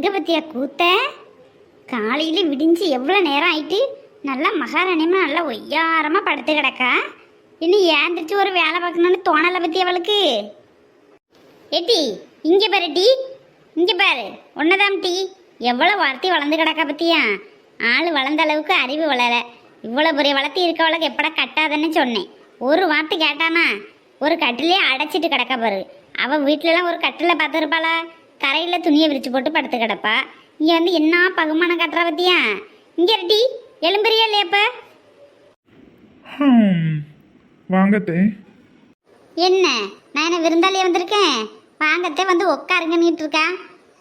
எங்க பத்தியா கூத்த காலையில விடிஞ்சு எவ்வளோ நேரம் ஆயிட்டு நல்லா மகாராணியமா நல்லா ஒய்யாரமா படுத்து கிடக்கா. இன்னும் ஏந்திரிச்சு ஒரு வேலை பார்க்கணும்னு தோணலை பத்தி அவளுக்கு. ஏட்டி இங்க பாரு டி, இங்க பாரு ஒன்னதாம் டி. எவ்வளோ வார்த்தை வளர்ந்து கிடக்கா பத்தியா. ஆள் வளர்ந்த அளவுக்கு அறிவு வளர. இவ்வளோ பெரிய வளர்த்தி இருக்கவளுக்கு எப்படா கட்டாதன்னு சொன்னேன். ஒரு வார்த்தை கேட்டானா ஒரு கட்டிலே அடைச்சிட்டு கிடக்கா பாரு. அவள் வீட்டிலலாம் ஒரு கட்டில பார்த்துருப்பாளா, தரையில் துணியை விரிச்சு போட்டு படுத்து கிடப்பா. இங்கே வந்து என்ன பகுமானம் கட்டுறா பத்தியா. இங்கே ரெட்டி எலும்புறியா இல்லையாப்ப? வாங்கத்தே. என்ன நான் என்ன விருந்தாளியே வந்திருக்கேன்? வாங்கத்தே வந்து உட்காருங்கன்னுட்டு இருக்கா.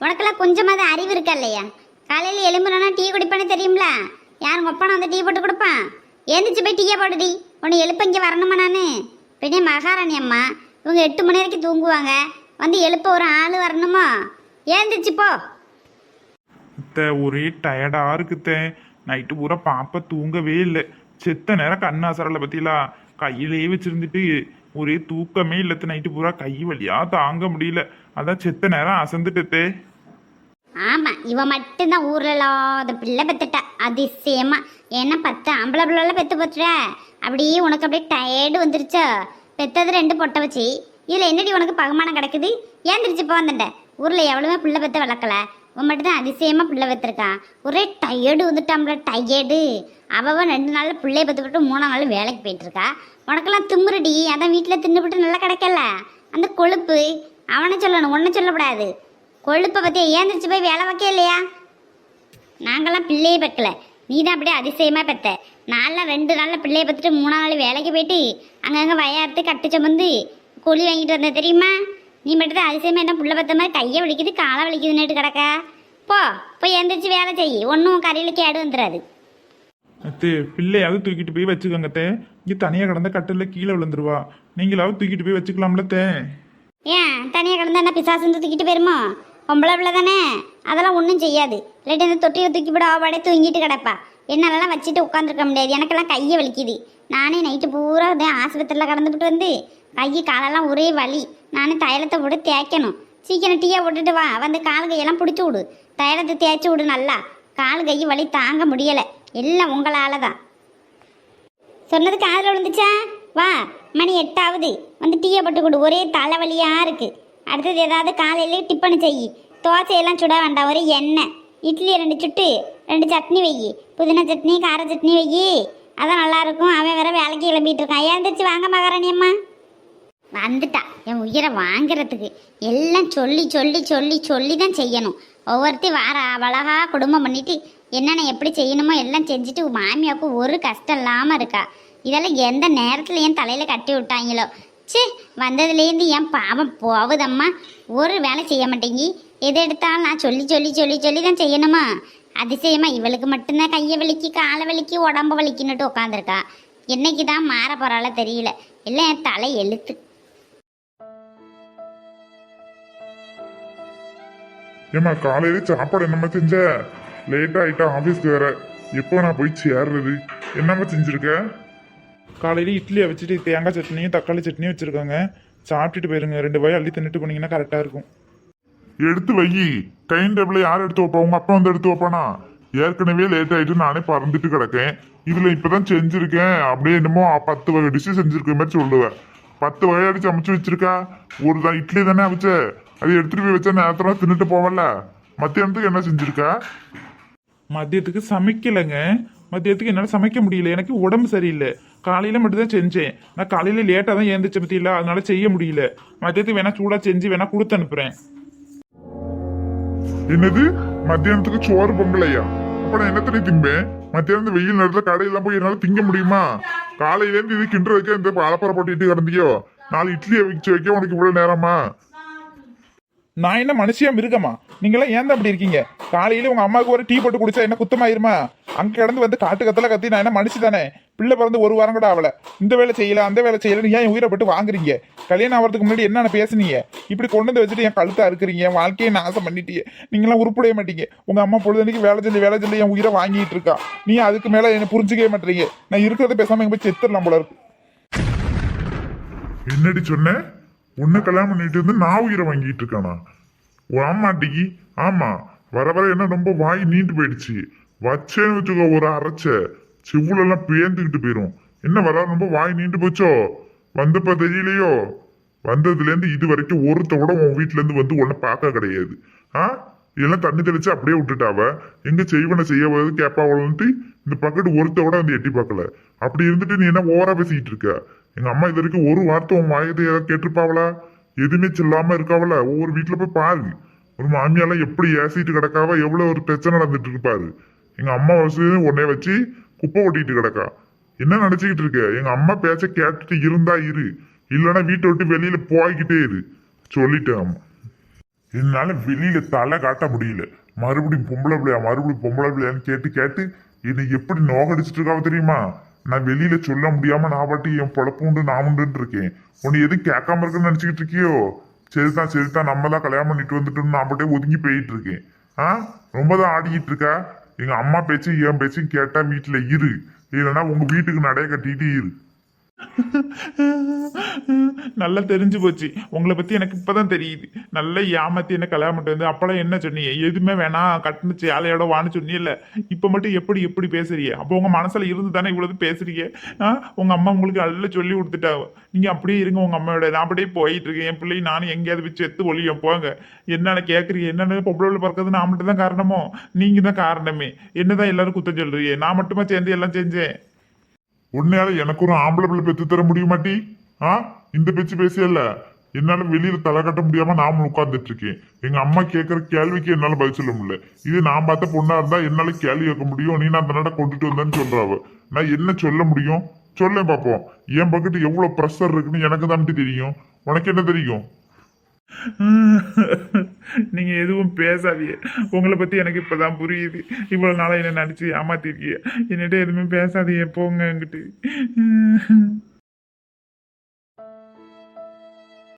உனக்கெல்லாம் கொஞ்சமாவது அறிவு இருக்கா இல்லையா? காலையில் எலும்புனா டீ குடிப்பான்னு தெரியும்ல. யாரும் ஒப்பனை வந்து டீ போட்டு கொடுப்பான்? ஏந்திரிச்சு போய் டீயை போடுடி. உன்னை எழுப்ப இங்கே வரணுமா நான்? பின்னே மகாராணி அம்மா இவங்க 8 மணி வரைக்கும் தூங்குவாங்க. வந்து எழுப்ப ஒரு ஆள் வரணுமா? ஏந்திரிச்சு போ. ஒரே டயர்டா இருக்குத்தே. நைட்டு பூரா பாப்பா தூங்கவே இல்லை. செத்த நேரம் கண்ணாசரலை பத்திலாம் கையிலேயே வச்சிருந்துட்டு ஒரே தூக்கமே இல்லத்த. நைட்டு பூரா கை வலியா தாங்க முடியல. அதான் செத்த நேரம் அசந்துட்டே. ஆமா இவ மட்டும்தான் ஊர்ல இல்லாத பிள்ளை பெத்துட்டா அதிசயமா. ஏன்னா 10 ஆம்பளை பிள்ளை பெத்து போச்சுட. அப்படியே உனக்கு அப்படியே டயர்டு வந்துருச்சோ. பெத்தது 2 பொட்டை வச்சு இதுல என்னடி உனக்கு பகுமானம் கிடக்குது? ஏந்திரிச்சு போ. வந்துட்ட ஊர்ல எவ்வளவுமே பிள்ளை பெத்த வளர்க்கல. உன் மட்டும்தான் அதிசயமா பிள்ளை பெற்றிருக்கான். ஒரே டயர்டு வந்துட்டாம்ல டயர்டு. அவ 2 நாள்ல பிள்ளைய பெற்று விட்டு 3ஆம் நாள் வேலைக்கு போயிட்டு இருக்கா. உனக்கெல்லாம் திமுறடி. அதான் வீட்டில் தின்னுபிட்டு நல்லா கிடைக்கல அந்த கொழுப்பு. அவனை சொல்லணும் ஒன்றை சொல்லக்கூடாது. கொழுப்பை பற்றி ஏந்திரிச்சு போய் வேலை வைக்க இல்லையா? நாங்கள்லாம் பிள்ளையை பெக்கல, நீ தான் அப்படியே அதிசயமாக பெற்ற. 2 நாளில் பிள்ளையை பெற்றுட்டு 3ஆம் நாள் வேலைக்கு போயிட்டு அங்கங்கே வயாரத்து கட்டு சுமந்து கூலி வாங்கிட்டு வந்த தெரியுமா? நீ மட்டும் தான் அதிசயமாக என்ன புள்ள பெற்ற மாதிரி கையை வலிக்குது காலை வலிக்குதுன்னுட்டு கிடக்கா. போய் எந்திரிச்சு வேலை செய். ஒன்றும் கரையில் கேடு வந்துடாது. பிள்ளையாவது தூக்கிட்டு போய் வச்சுக்கோங்கத்தே. இங்கே தனியாக கிடந்த கட்டில் கீழே விழுந்துருவா. நீங்களாவது தூக்கிட்டு போய் வச்சுக்கலாம்லத்தே. ஏன் தனியாக கிடந்தா என்ன பிசாசு தூக்கிட்டு போயிருமோ? பொம்பளை பிள்ளை தானே, அதெல்லாம் ஒன்றும் செய்யாது. இல்லாட்டி அந்த தொட்டியில் தூக்கி போட அவடே தூங்கிட்டு கிடப்பா. என்னாலலாம் வச்சுட்டு உட்காந்துருக்க முடியாது. எனக்கெல்லாம் கையை வலிக்குது. நானே நைட்டு பூரா ஆஸ்பத்திரியில் கடந்துவிட்டு வந்து கை காலெல்லாம் ஒரே வலி. நானே தைலத்தை போட்டு தேய்க்கணும். சீக்கிரம் டீயை போட்டுட்டு வா. வந்து கால் கையெல்லாம் பிடிச்சி விடு. தைலத்தை தேய்ச்சி விடு நல்லா. கால் கை வலி தாங்க முடியலை. எல்லாம் உங்களால் தான். சொன்னது காதில் விழுந்துச்சா? வா, மணி 8 ஆகுது. வந்து டீயை போட்டு கொடு. ஒரே தலைவலியாக இருக்குது. அடுத்தது ஏதாவது காலையிலே டிஃபனு செய். தோசையெல்லாம் சுட வேண்டாம், ஒரு எண்ணெய். இட்லி 2 சுட்டு 2 சட்னி வை. புதினா சட்னி கார சட்னி வை. அதான் நல்லாயிருக்கும். அவன் வேற வேலைக்கு கிளம்பிட்டு இருக்கான். ஏந்திரிச்சு வாங்க மகாராணி அம்மா. வந்துட்டா என் உயிரை வாங்கிறதுக்கு. எல்லாம் சொல்லி சொல்லி சொல்லி சொல்லி தான் செய்யணும். ஒவ்வொருத்தி வார அழகா குடும்பம் பண்ணிட்டு என்னென்ன எப்படி செய்யணுமோ எல்லாம் செஞ்சுட்டு மாமியாவுக்கு ஒரு கஷ்டம் இல்லாமல் இருக்கா. இதெல்லாம் எந்த நேரத்தில் என் தலையில் கட்டி விட்டாங்களோ. சே, வந்ததுலேருந்து என் பாவம் போகுதம்மா. ஒரு வேலை செய்ய மாட்டேங்கி. எது எடுத்தாலும் நான் சொல்லி சொல்லி சொல்லி சொல்லி தான் செய்யணுமா? அதிசயமா இவளுக்கு மட்டும்தான் கையை வலிக்கி காலை வலிக்கி உடம்பு வலிக்கின்னுட்டு உட்காந்துருக்கா. என்னைக்கு தான் மாற போகிறால தெரியல. எல்லாம் என் தலை எழுத்து. ஏம்மா காலையில சாப்பாடு என்னம்மா செஞ்ச? லேட் ஆயிட்டா ஆஃபீஸ்க்கு வேற. எப்போ நான் போய் சேர்றது? என்னம்மா செஞ்சிருக்க? காலையில் இட்லியை வச்சுட்டு தேங்காய் சட்னியும் தக்காளி சட்னியும் வச்சுருக்காங்க. சாப்பிட்டுட்டு போயிருங்க. 2 வாய் அள்ளி தின்னுட்டு போனீங்கன்னா கரெக்டாக இருக்கும். எடுத்து வை. டைம் டேபிள யார் எடுத்து வைப்பா? உங்க அப்பா வந்து எடுத்து வைப்பானா? ஏற்கனவே லேட் ஆயிட்டு நானே பறந்துட்டு கிடக்கேன். இதுல இப்பதான் செஞ்சிருக்கேன். அப்படியே என்னமோ 10 வகை டிஷ்ஷு செஞ்சிருக்க மாதிரி சொல்லுவேன். 10 வகையாடி சமைச்சு வச்சிருக்கா. ஒரு இட்லி தானே வச்ச. அதை எடுத்துட்டு போய் வச்சா நேரத்துல தின்னுட்டு போவல. மத்தியானத்துக்கு என்ன செஞ்சிருக்கா? மதியத்துக்கு சமைக்கலைங்க. மதியத்துக்கு என்னால் சமைக்க முடியல. எனக்கு உடம்பு சரியில்லை. காலையில் மட்டும்தான் செஞ்சேன். நான் காலையில் லேட்டாக தான் ஏந்திரிச்ச பற்றியில்ல, அதனால செய்ய முடியல. மதியத்துக்கு வேணா சூடாக செஞ்சு வேணா கொடுத்து அனுப்புகிறேன். என்னது மத்தியானத்துக்கு சோறு பொங்கலையா? அப்ப நான் என்னத்தனை திம்பேன்? மத்தியானம் வெயில் நேரத்துல கடையெல்லாம் போய் என்னால திங்க முடியுமா? காலையிலேருந்து இது கிண்டுறதுக்கு இந்த பாலப்பறை போட்டுட்டு கிடந்தியோ? 4 இட்லியை வச்சு வைக்க உனக்கு இவ்வளவு நேரமா? நான் என்ன மனுஷியா மிருகமா? நீங்களாம் ஏன் தான் அப்படி இருக்கீங்க? காலையில உங்க அம்மாவுக்கு ஒரு டீ போட்டு குடிச்சா என்ன குத்தமாயிருமா? அங்க கிடந்து வந்து காட்டு கத்தல கத்தி நான் என்ன மனுஷி தானே? பிள்ளை பிறந்து 1 வாரம் கூட ஆகல. இந்த வேலை செய்யல அந்த வேலை செய்யலன்னு ஏன் உயிரை பட்டு வாங்குறீங்க? கல்யாணம் ஆகிறதுக்கு முன்னாடி என்னென்ன பேசுனீங்க? இப்படி கொண்டு வந்து வச்சுட்டு என் கழுத்தா இருக்கிறீங்க. என் வாழ்க்கையை நாசம் பண்ணிட்டீங்க. நீங்களாம் உருப்படைய மாட்டீங்க. உங்க அம்மா பொழுதுனைக்கு வேலை சொல்லி என் உயிரை வாங்கிட்டு இருக்கா. நீ அதுக்கு மேல என்ன புரிஞ்சுக்கவே மாட்டீங்க. நான் இருக்கிறத பேசாம எங்க போய் செத்துடலாம் போல இருக்கு. என்னடி சொன்ன? உன்னை கல்யாணம் பண்ணிட்டு இருந்து நான் உயிரை வாங்கிட்டு இருக்கானா? ஆமாட்டிக்கு. ஆமா, வர வர என்ன ரொம்ப வாய் நீண்டு போயிடுச்சு. வச்சேன்னு வச்சுக்கோ ஒரு அரைச்ச செவ்வளெல்லாம் பேந்துக்கிட்டு போயிரும். என்ன வர ரொம்ப வாய் நீண்டு போச்சோ? வந்தப்ப தெரியலையோ? வந்ததுல இருந்து இது வரைக்கும் ஒருத்த கூட உன் வீட்டுல இருந்து வந்து உன்னை பார்க்க கிடையாது. இதெல்லாம் தண்ணி தெளிச்சு அப்படியே விட்டுட்டாவ. எங்க செய்வன செய்ய கேப்பாவளன்ட்டு இந்த பக்கத்து ஒருத்த கூட வந்து எட்டி பார்க்கல. அப்படி இருந்துட்டு நீ என்ன ஓவரா பேசிக்கிட்டு இருக்க? எங்க அம்மா இது வரைக்கும் ஒரு வார்த்தை உன் வாயத்தை ஏதாவது கேட்டிருப்பாவளா? எதுவுமே சொல்லாம இருக்காவல. ஒவ்வொரு வீட்டுல போய் பாரு. ஒரு மாமியாலாம் எப்படி ஏசிட்டு கிடக்காவ, எவ்வளவு ஒரு பிரச்சனை நடந்துட்டு இருப்பாரு. எங்க அம்மா உன்னைய வச்சு குப்பை ஓட்டிட்டு கிடக்கா. என்ன நினைச்சுக்கிட்டு இருக்க? எங்க அம்மா பேச்ச கேட்டுட்டு இருந்தா இரு, இல்லைன்னா வீட்டை விட்டு வெளியில போய்கிட்டே இரு. சொல்லிட்டேன் அம்மா. என்னால வெளியில தலை காட்ட முடியல. மறுபடியும் பொம்பளை பிள்ளையா மறுபடியும் பொம்பளை பிள்ளையான்னு கேட்டு கேட்டு என்னை எப்படி நோகடிச்சிட்டு இருக்காவ தெரியுமா? நான் வெளியில சொல்ல முடியாம நான் பாட்டி என் பொழப்பு உண்டு நான் உண்டுன்னு இருக்கேன். உன்னை எதுவும் கேட்காம இருக்குன்னு நினைச்சுக்கிட்டு இருக்கியோ? சரிதான் நம்ம தான் கல்யாணம் பண்ணிட்டு வந்துட்டோம்னு நான் பாட்டே ஒதுங்கி போயிட்டு இருக்கேன். ரொம்ப தான் ஆடிக்கிட்டு இருக்கா. எங்க அம்மா பேச்சு என் பேச்சும் கேட்டா வீட்டுல இரு, இல்லைன்னா உங்க வீட்டுக்கு நடைய கட்டிட்டு இரு. நல்லா தெரிஞ்சு போச்சு. உங்களை பத்தி எனக்கு இப்பதான் தெரியுது. நல்லா ஏமாத்தி என்ன கல்யாணம் பண்ணிட்டு வந்து அப்பெல்லாம் என்ன சொன்னீங்க? எதுவுமே வேணாம் கட்டுனுச்சு ஆலையோட வான்னு சொன்னீங்கல்ல. இப்ப மட்டும் எப்படி பேசுறீங்க? அப்போ உங்க மனசுல இருந்து தானே இவ்வளவு பேசுறீங்க. உங்க அம்மா உங்களுக்கு நல்லா சொல்லி கொடுத்துட்டாவ. நீங்க அப்படியே இருங்க உங்க அம்மாவோட. நான் அப்படியே போயிட்டு இருக்கேன். என் பிள்ளை நானும் எங்கேயாவது வச்சு எத்து ஒளியும் போங்க. என்னென்ன கேட்குறீங்க? என்னென்ன பொம்பளை பிறக்கிறது நான் மட்டும் தான் காரணமோ? நீங்க தான் காரணமே. என்னதான் எல்லாரும் குத்தம் சொல்றீங்க? நான் மட்டுமா சேர்ந்து எல்லாம் செஞ்சேன்? உன்னையால எனக்கு ஒரு ஆம்பளை பிள்ளை பெத்து தர முடியுமாட்டி? இந்த பேச்சு பேசியல்ல. என்னால வெளியில தலை கட்ட முடியாம நாம உட்கார்ந்துட்டு இருக்கேன். எங்க அம்மா கேட்கற கேள்விக்கு என்னால பதில் சொல்ல முடியல. இது நான் பார்த்த பொண்ணா இருந்தா என்னால கேள்வி கேட்க முடியும். நீ நான் அந்த கொண்டுட்டு வந்தேன்னு சொல்றாவ. நான் என்ன சொல்ல முடியும்? சொல்ல பாப்போம். என் பக்கத்து எவ்வளவு ப்ரெஷர் இருக்குன்னு எனக்கு தான் தெரியும். உனக்கு என்ன தெரியும்? நீங்க எதுவும் பேசாதீங்க. உங்களை பத்தி எனக்கு இப்பதான் புரியுது. இவ்வளவு நாளா என்ன நினைச்சு ஏமாத்திருக்கீங்க. என்னிட்ட எதுவுமே பேசாதீங்க. போங்க என்கிட்ட.